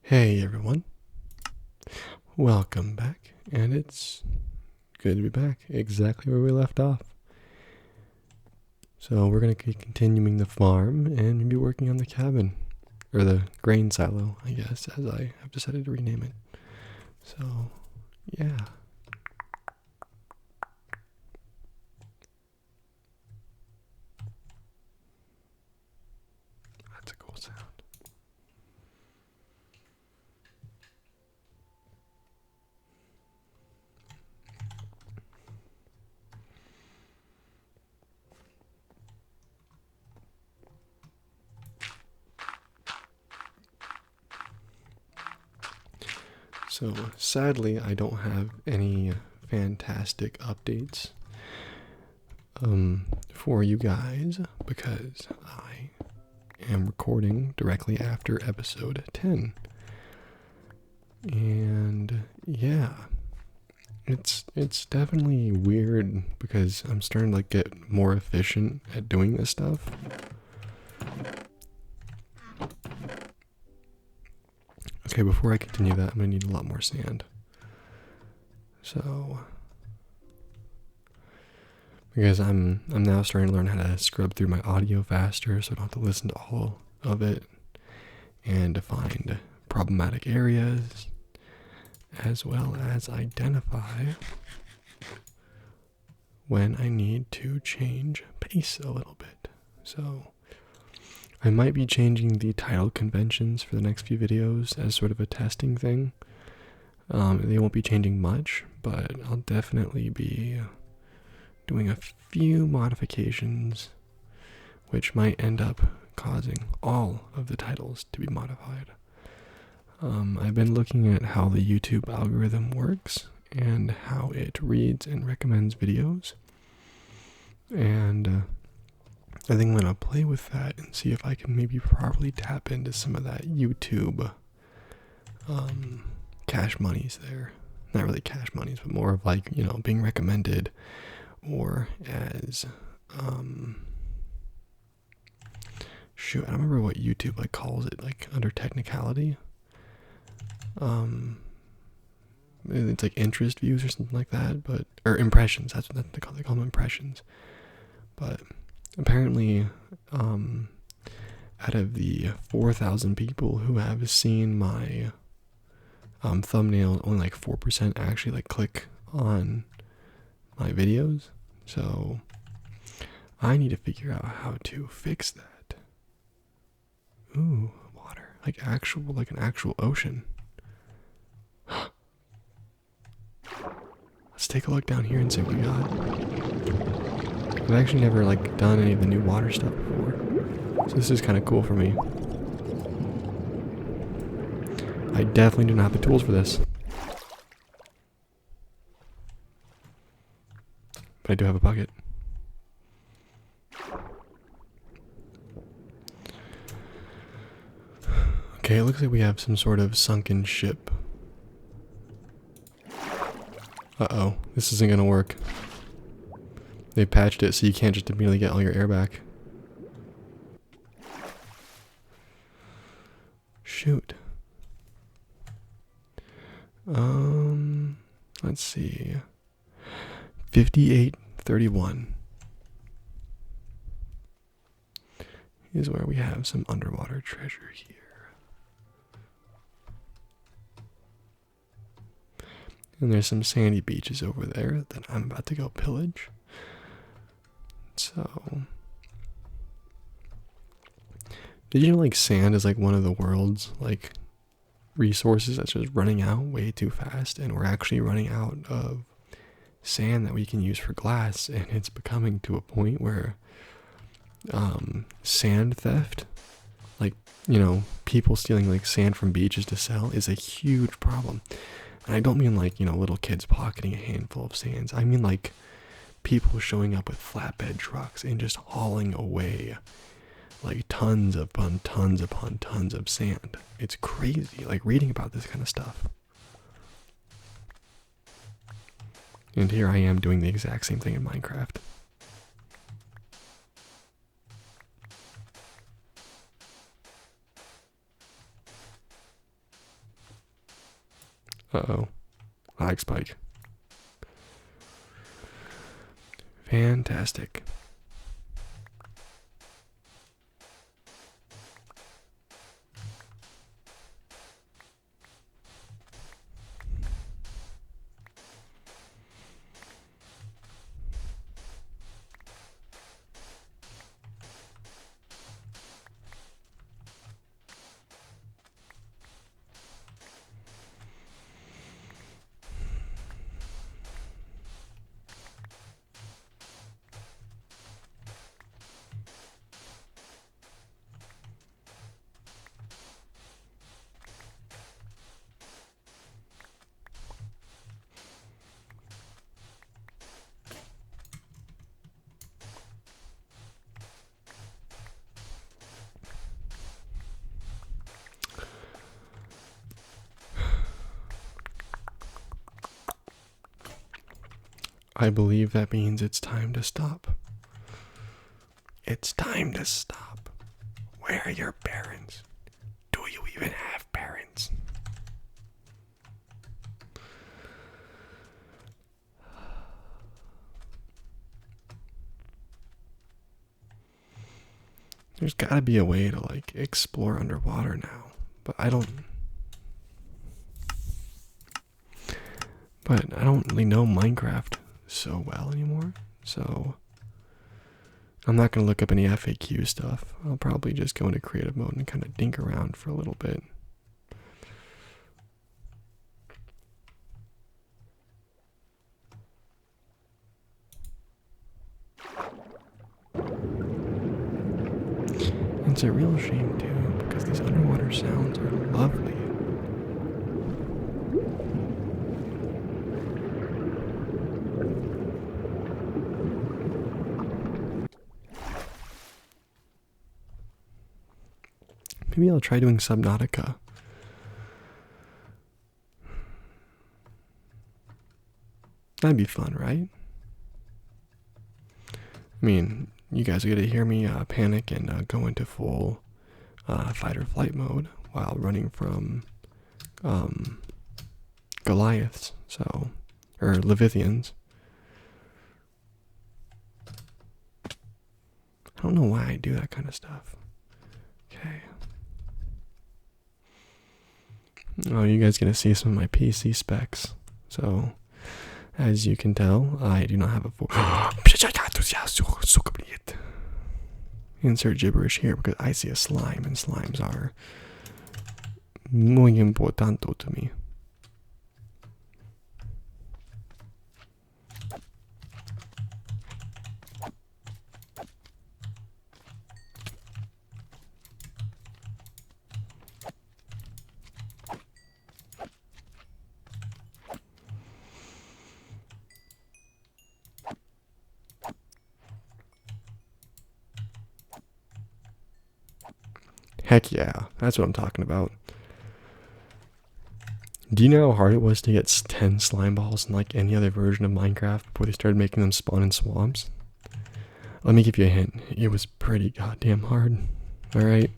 Hey everyone, welcome back, and it's good to be back exactly where we left off. So we're going to keep continuing the farm and maybe working on the cabin, or the grain silo, I guess, as I have decided to rename it. So, yeah. That's a cool sound. So, sadly, I don't have any fantastic updates for you guys because I am recording directly after episode 10. And yeah, it's definitely weird because I'm starting to like get more efficient at doing this stuff. Okay, before I continue that, I'm gonna need a lot more sand. So, because I'm now starting to learn how to scrub through my audio faster, so I don't have to listen to all of it, and to find problematic areas, as well as identify when I need to change pace a little bit. So, I might be changing the title conventions for the next few videos as sort of a testing thing. They won't be changing much, but I'll definitely be doing a few modifications, which might end up causing all of the titles to be modified. I've been looking at how the YouTube algorithm works and how it reads and recommends videos, and I think I'm going to play with that and see if I can maybe properly tap into some of that YouTube cash monies there. Not really cash monies, but more of like, being recommended, or as, shoot, I don't remember what YouTube like calls it, like under technicality. It's like interest views or something like that, or impressions, that's what they call them, impressions. But apparently, out of the 4,000 people who have seen my thumbnail, only like 4% actually like click on my videos. So I need to figure out how to fix that. Ooh, water, like an actual ocean. Let's take a look down here and see what we got. I've actually never like done any of the new water stuff before, so this is kind of cool for me. I definitely do not have the tools for this, but I do have a bucket. Okay, it looks like we have some sort of sunken ship. Uh-oh, this isn't gonna work. They patched it so you can't just immediately get all your air back. Shoot. Let's see. 5831 is where we have some underwater treasure here. And there's some sandy beaches over there that I'm about to go pillage. So, did you know like sand is like one of the world's like resources that's just running out way too fast, and we're actually running out of sand that we can use for glass, and it's becoming to a point where sand theft, like, people stealing like sand from beaches to sell, is a huge problem. And I don't mean like, little kids pocketing a handful of sands. I mean like people showing up with flatbed trucks and just hauling away like tons upon tons upon tons of sand. It's crazy, like reading about this kind of stuff. And here I am doing the exact same thing in Minecraft. Uh-oh. Lag spike. Fantastic. I believe that means it's time to stop. It's time to stop. Where are your parents? Do you even have parents? There's gotta be a way to, like, explore underwater now. But I don't really know Minecraft so well anymore. So I'm not gonna look up any FAQ stuff. I'll probably just go into creative mode and kind of dink around for a little bit. It's a real shame too, because these underwater sounds are lovely. Maybe I'll try doing Subnautica. That'd be fun, right? I mean, you guys are going to hear me panic and go into full fight or flight mode while running from Goliaths, or Levithians. I don't know why I do that kind of stuff. Okay. Oh, you guys going to see some of my PC specs. So, as you can tell, I do not have a full... Insert gibberish here because I see a slime, and slimes are muy importante to me. Heck yeah, that's what I'm talking about. Do you know how hard it was to get 10 slime balls in like any other version of Minecraft before they started making them spawn in swamps? Let me give you a hint. It was pretty goddamn hard. Alright?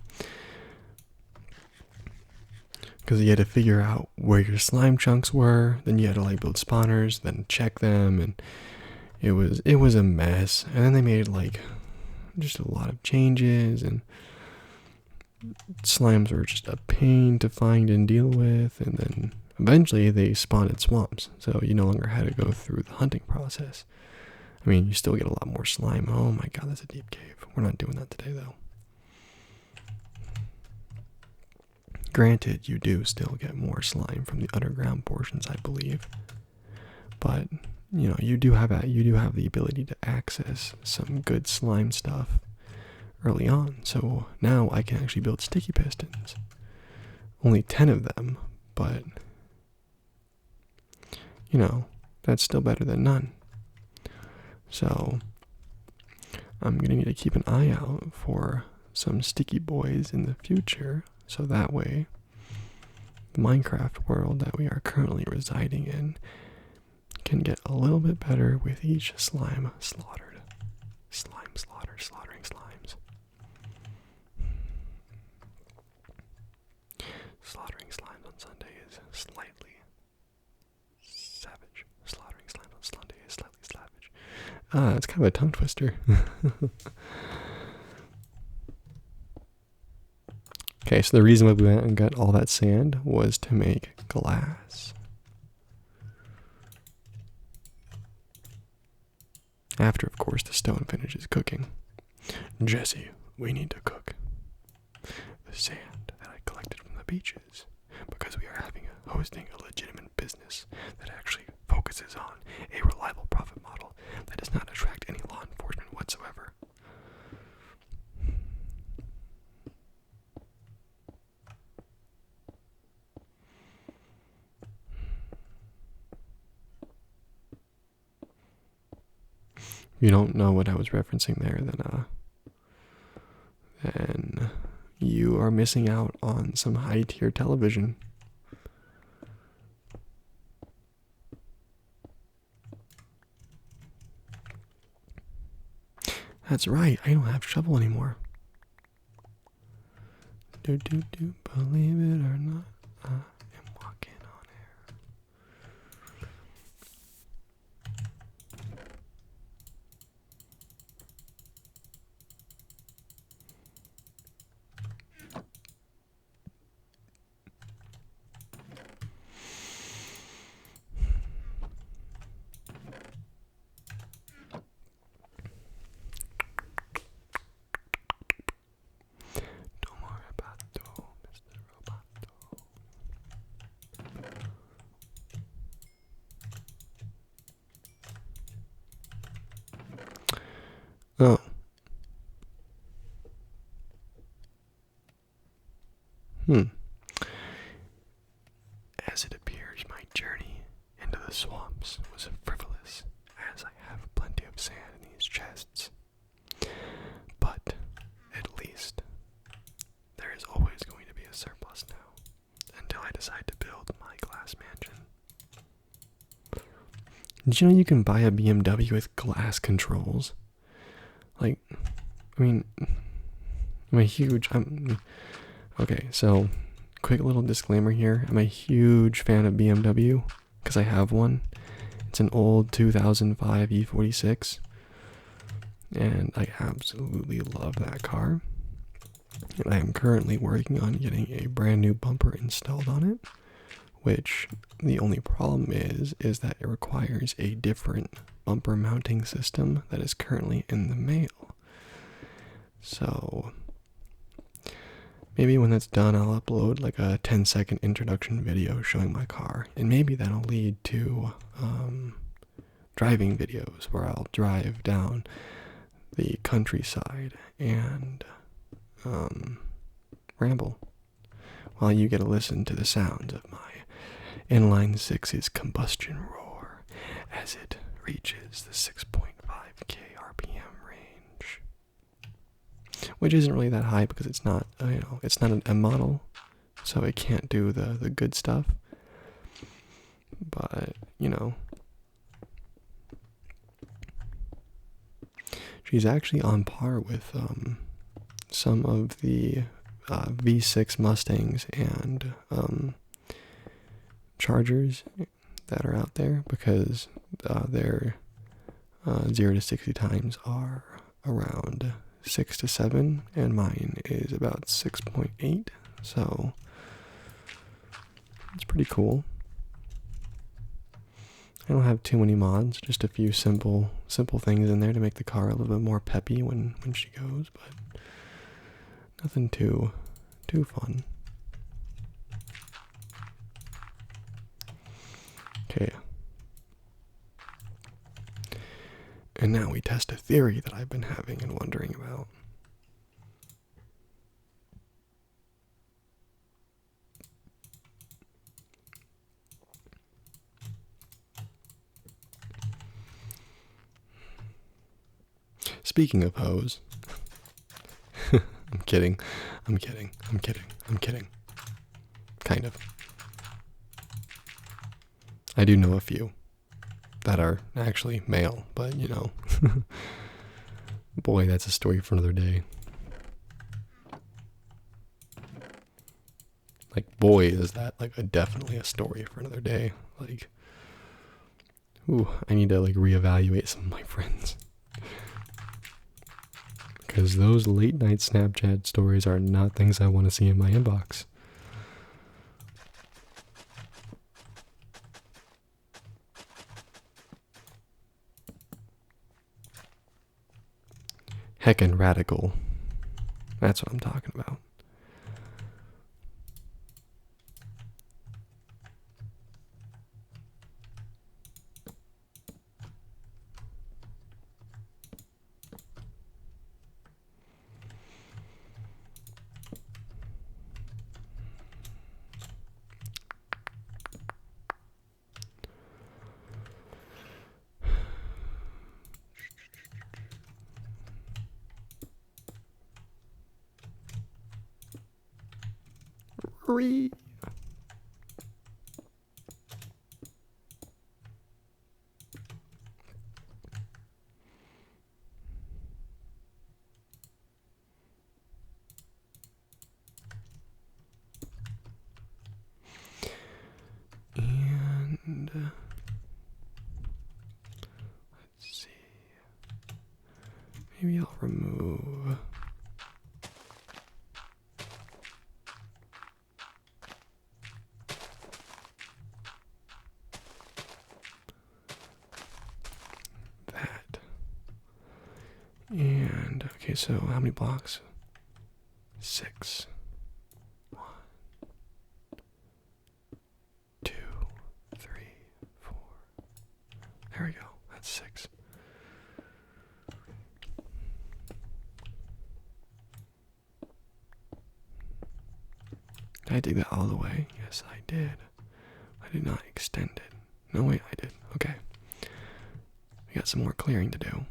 Because you had to figure out where your slime chunks were, then you had to like build spawners, then check them, and it was a mess. And then they made like just a lot of changes, and slimes were just a pain to find and deal with, and then eventually they spawned in swamps, so you no longer had to go through the hunting process. I mean, you still get a lot more slime. Oh my god, that's a deep cave. We're not doing that today, though. Granted, you do still get more slime from the underground portions, I believe, but you know, you do have the ability to access some good slime stuff early on. So now I can actually build sticky pistons. Only 10 of them, but you know, that's still better than none. So I'm gonna need to keep an eye out for some sticky boys in the future, so that way the Minecraft world that we are currently residing in can get a little bit better with each slime slaughtered. Slaughtering slimes. Slaughtering slimes on Sunday is slightly It's kind of a tongue twister. Okay, so the reason why we went and got all that sand was to make glass. After, of course, the stone finishes cooking. Jesse, we need to cook the sand that I collected from the beaches, because we are hosting a legitimate business that actually focuses on a reliable profit model that does not attract any law enforcement whatsoever. If you don't know what I was referencing there, then you are missing out on some high-tier television. That's right, I don't have shovel anymore. Believe it or not, I am walking on air. Don't worry about it, Mr. Roboto. Oh. As it appears, my journey into the swamps was frivolous, as I have plenty of sand in these chests. But at least there is always going to be a surplus now, until I decide to build my glass mansion. Did you know you can buy a BMW with glass controls? Like, I mean, okay, so quick little disclaimer here. I'm a huge fan of BMW because I have one. It's an old 2005 E46, and I absolutely love that car. And I am currently working on getting a brand new bumper installed on it, which the only problem is that it requires a different bumper mounting system that is currently in the mail. So maybe when that's done, I'll upload like a 10-second introduction video showing my car, and maybe that'll lead to driving videos where I'll drive down the countryside and ramble while you get to listen to the sounds of my inline 6's combustion roar as it reaches the 6.5k RPM range, which isn't really that high because it's not, it's not an M model, so it can't do the good stuff. But she's actually on par with some of the V6 Mustangs and Chargers that are out there, because their 0 to 60 times are around 6 to 7, and mine is about 6.8, so it's pretty cool. I don't have too many mods, just a few simple things in there to make the car a little bit more peppy when she goes, but nothing too fun. Okay. And now we test a theory that I've been having and wondering about. Speaking of hoes. I'm kidding. Kind of. I do know a few that are actually male, but boy, that's a story for another day. Like, boy, is that like definitely a story for another day. Like, Ooh, I need to like reevaluate some of my friends. Because those late night Snapchat stories are not things I want to see in my inbox. Heckin' radical. That's what I'm talking about. Re. And let's see. Maybe I'll remove that. And okay, so how many blocks? 6. 1, 2, 3, 4. There we go. That's 6. Did I dig that all the way? Yes, I did. I did not extend it. No, wait, I did. Okay. We got some more clearing to do.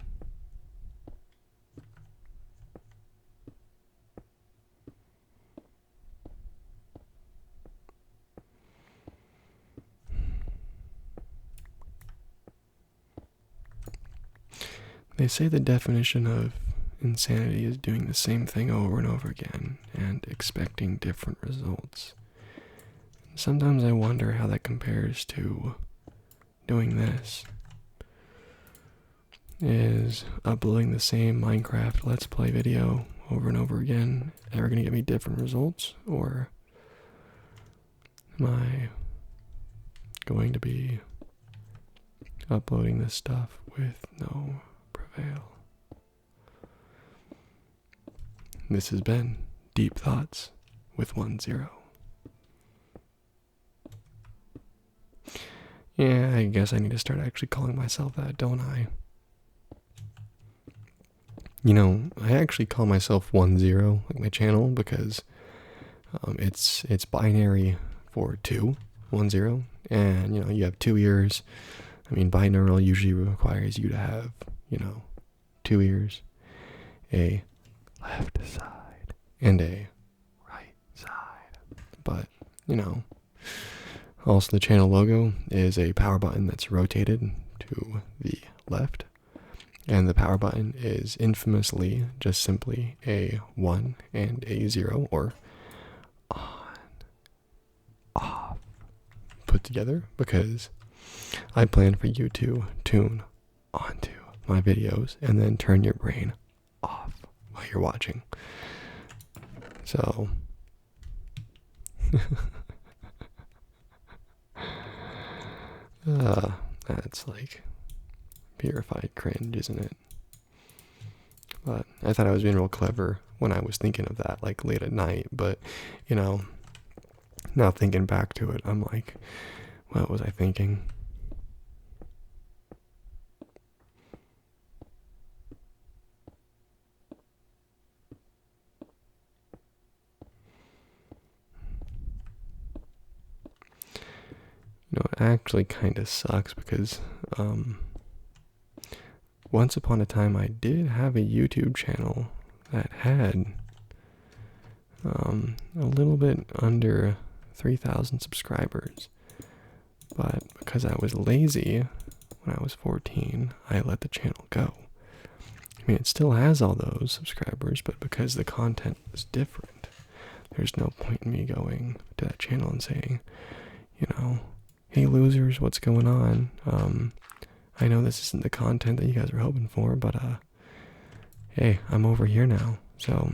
They say the definition of insanity is doing the same thing over and over again and expecting different results. Sometimes I wonder how that compares to doing this. Is uploading the same Minecraft Let's Play video over and over again ever going to get me different results? Or am I going to be uploading this stuff with no prevail? This has been Deep Thoughts with OneZero. Yeah, I guess I need to start actually calling myself that, don't I? You know, I actually call myself OneZero, like my channel, because it's binary for 2, 10, and you know, you have 2 ears. I mean, binaural usually requires you to have, you know, 2 ears, a left side and a right side. But, you know, also the channel logo is a power button that's rotated to the left. And the power button is infamously just simply a 1 and a 0, or on, off, put together, because I plan for you to tune onto my videos and then turn your brain off while you're watching. So, that's like purified cringe, isn't it? But I thought I was being real clever when I was thinking of that, like late at night. But, you know, now thinking back to it, I'm like, what was I thinking? You know, it actually kind of sucks because, once upon a time I did have a YouTube channel that had, a little bit under 3,000 subscribers. But because I was lazy when I was 14, I let the channel go. I mean, it still has all those subscribers, but because the content was different, there's no point in me going to that channel and saying, you know, hey losers, what's going on? I know this isn't the content that you guys were hoping for, but hey, I'm over here now, so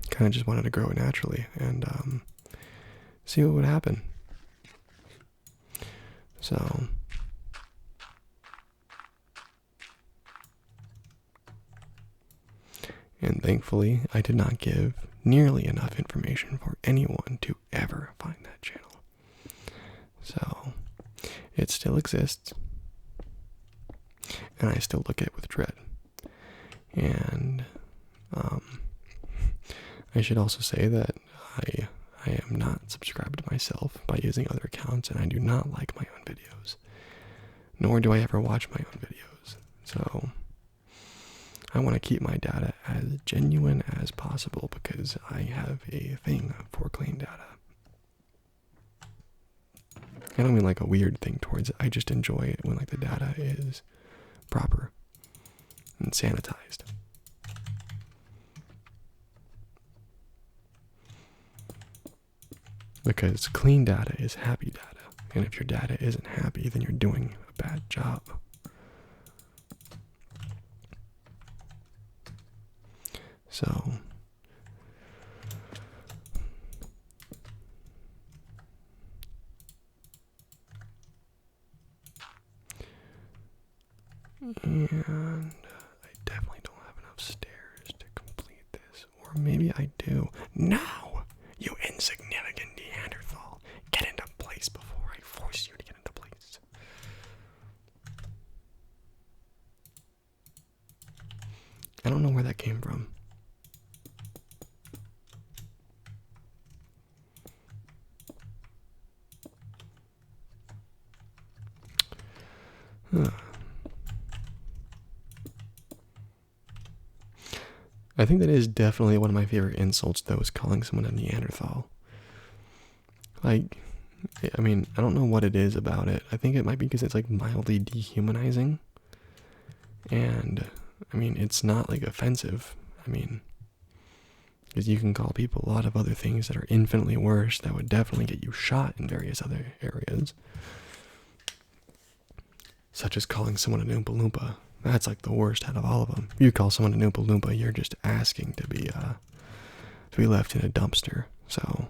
kind of just wanted to grow it naturally and see what would happen. So and thankfully, I did not give nearly enough information for anyone to ever find that channel. So it still exists, and I still look at it with dread. And I should also say that I am not subscribed to myself by using other accounts, and I do not like my own videos. Nor do I ever watch my own videos. So I want to keep my data as genuine as possible because I have a thing for clean data. I don't mean like a weird thing towards it. I just enjoy it when like the data is proper and sanitized. Because clean data is happy data. And if your data isn't happy, then you're doing a bad job. So and I definitely don't have enough stairs to complete this. Or maybe I do. No! You insignificant Neanderthal. Get into place before I force you to get into place. I don't know where that came from. Huh. I think that is definitely one of my favorite insults, though, is calling someone a Neanderthal. Like, I mean, I don't know what it is about it. I think it might be because it's like mildly dehumanizing. And, I mean, it's not like offensive. I mean, because you can call people a lot of other things that are infinitely worse that would definitely get you shot in various other areas. Such as calling someone an Oompa Loompa. That's like the worst out of all of them. If you call someone an Oompa Loompa, you're just asking to be left in a dumpster. So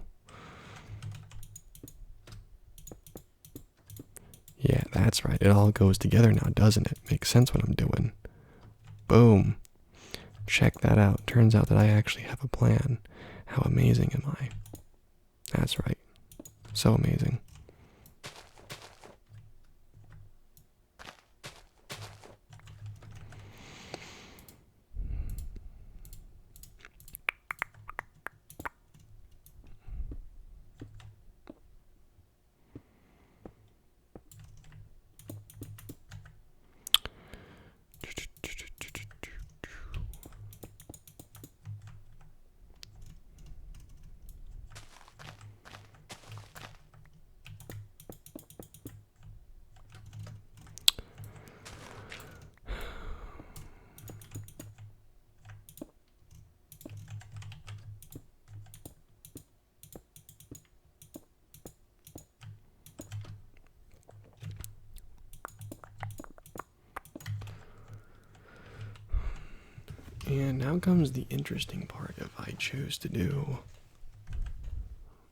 yeah, that's right. It all goes together now, doesn't it? Makes sense what I'm doing. Boom. Check that out. Turns out that I actually have a plan. How amazing am I? That's right. So amazing. And now comes the interesting part if I choose to do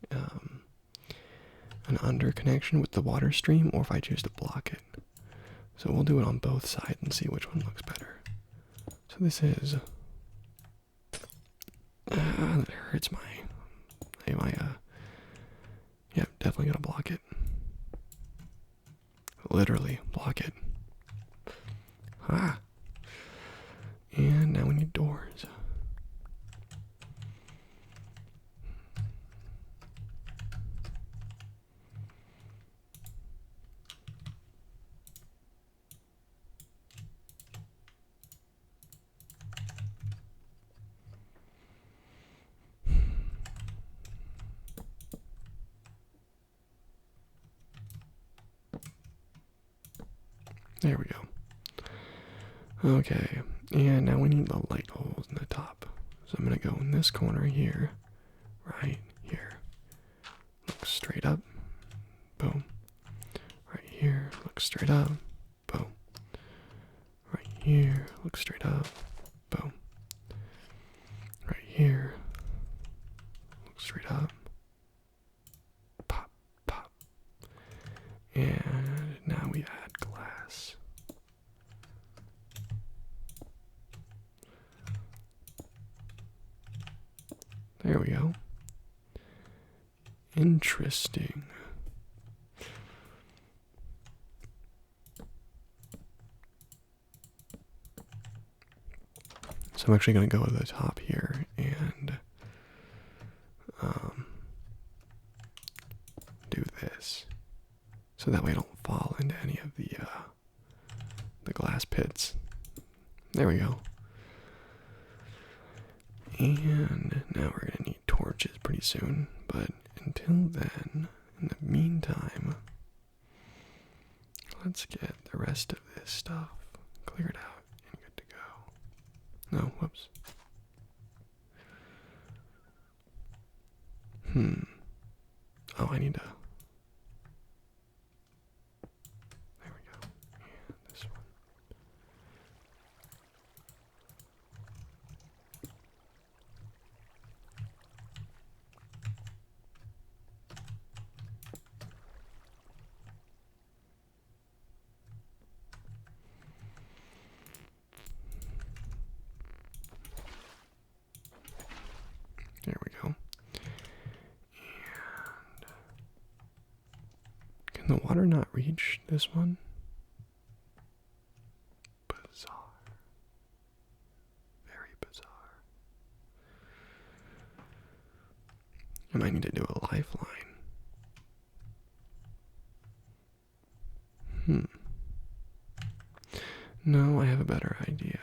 an under connection with the water stream or if I choose to block it. So we'll do it on both sides and see which one looks better. So this is, that hurts my, yeah, definitely gotta block it. Literally block it. Ah. And now we need doors. There we go. Okay, and now we need the light holes in the top. So I'm going to go in this corner here, right here. Look straight up. Boom. Right here, look straight up. Boom. here, look straight up, boom. Right here, look straight up, pop, pop. And now we add glass. There we go. Interesting. So I'm actually going to go to the top here and do this, so that way I don't fall into any of the glass pits. There we go. And now we're going to need torches pretty soon, but until then, in the meantime, let's get the rest of this stuff cleared out and good to go. No, whoops. Oh, I need to. There we go. And this one. There we go. And can the water not reach this one? Bizarre. Very bizarre. I might need to do a lifeline. No, I have a better idea.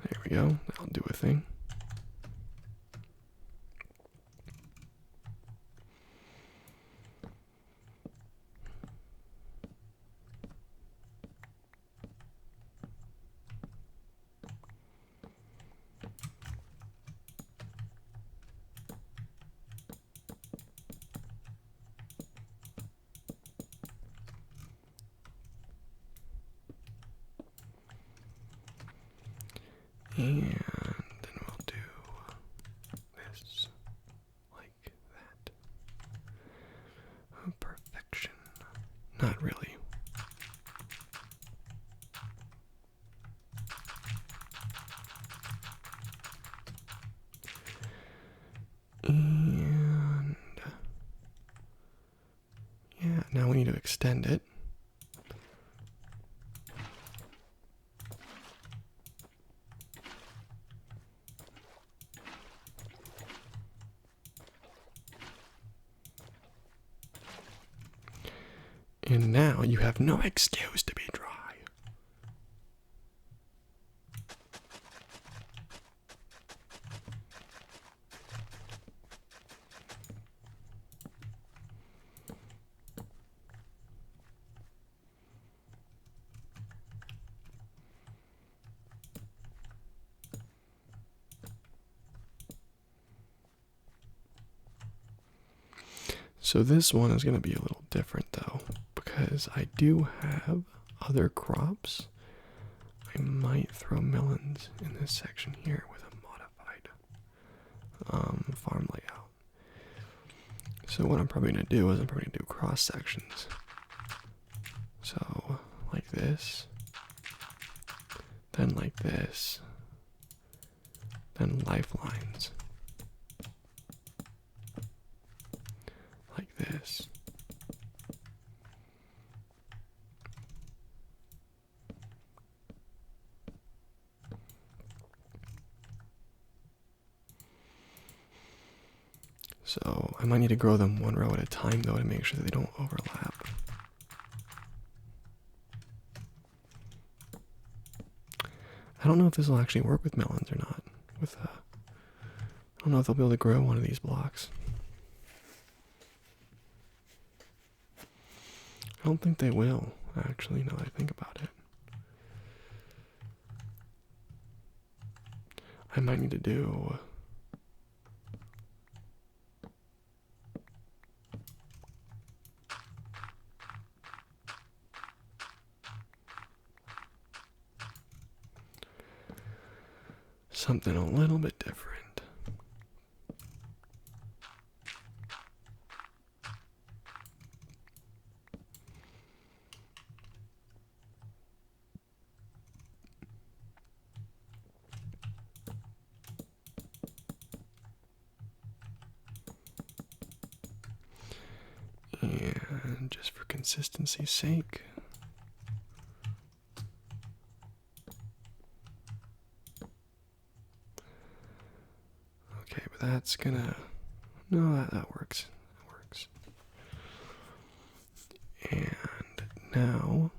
There we go. That'll do a thing. And then we'll do this like that. Oh, perfection. Not really. And yeah, now we need to extend it. And now you have no excuse to be dry. So this one is going to be a little different though, because I do have other crops. I might throw melons in this section here with a modified farm layout. So what I'm probably going to do is I'm probably going to do cross sections. So like this, then like this, then lifelines. Like this. So I might need to grow them one row at a time though to make sure that they don't overlap. I don't know if this will actually work with melons or not. I don't know if they'll be able to grow one of these blocks. I don't think they will, actually, now that I think about it. I might need to do something a little bit different. And just for consistency's sake, okay, but that's gonna, no, that works. That works. And now,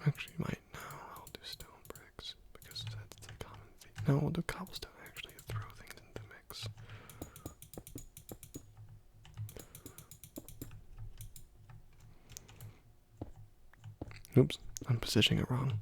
actually, I'll do stone bricks because that's the common thing. No, we'll do cobblestone actually to throw things into the mix. Oops, I'm positioning it wrong.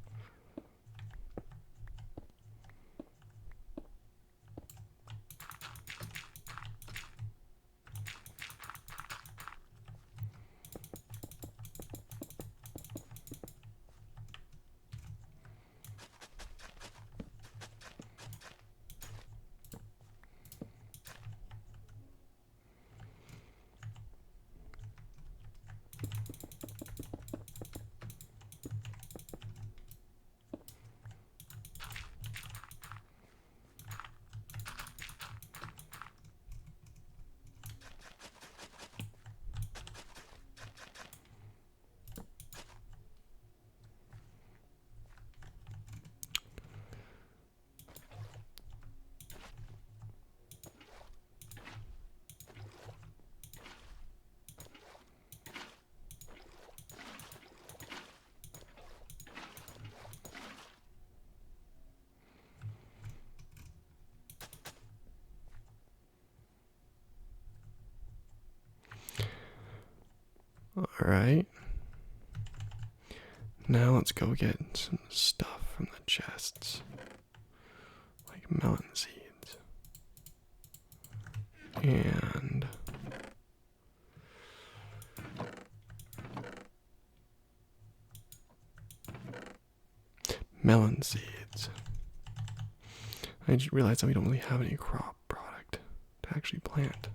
Alright. Now let's go get some stuff from the chests. Like melon seeds. And melon seeds. I just realized that we don't really have any crop product to actually plant.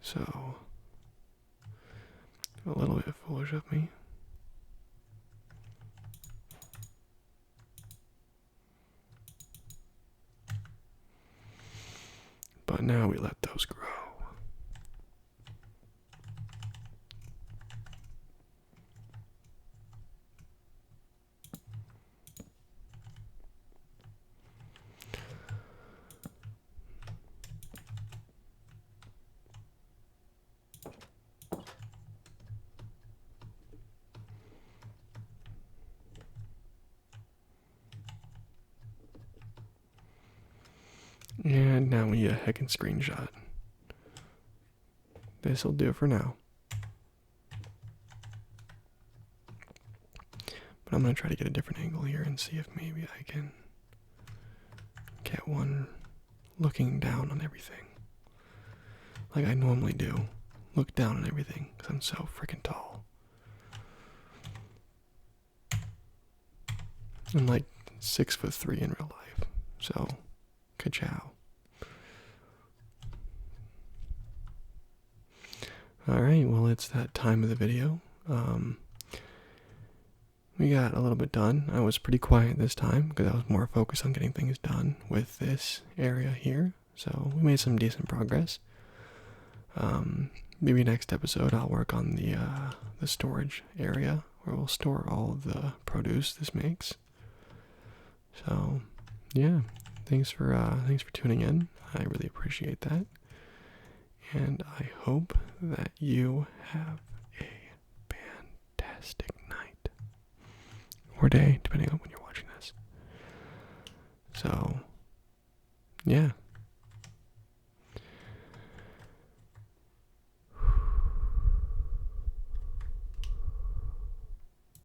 So, a little bit foolish of me. But now we let those grow. And now we need a heckin' screenshot. This'll do it for now. But I'm gonna try to get a different angle here and see if maybe I can get one looking down on everything. Like I normally do. Look down on everything, because I'm so freaking tall. I'm like 6'3" in real life. So, ka-chow. Alright, well it's that time of the video. We got a little bit done. I was pretty quiet this time because I was more focused on getting things done with this area here. So we made some decent progress. Maybe next episode I'll work on the storage area where we'll store all of the produce this makes. So yeah, thanks for tuning in. I really appreciate that. And I hope that you have a fantastic fantastic night. Or day, depending on when you're watching this. So, yeah.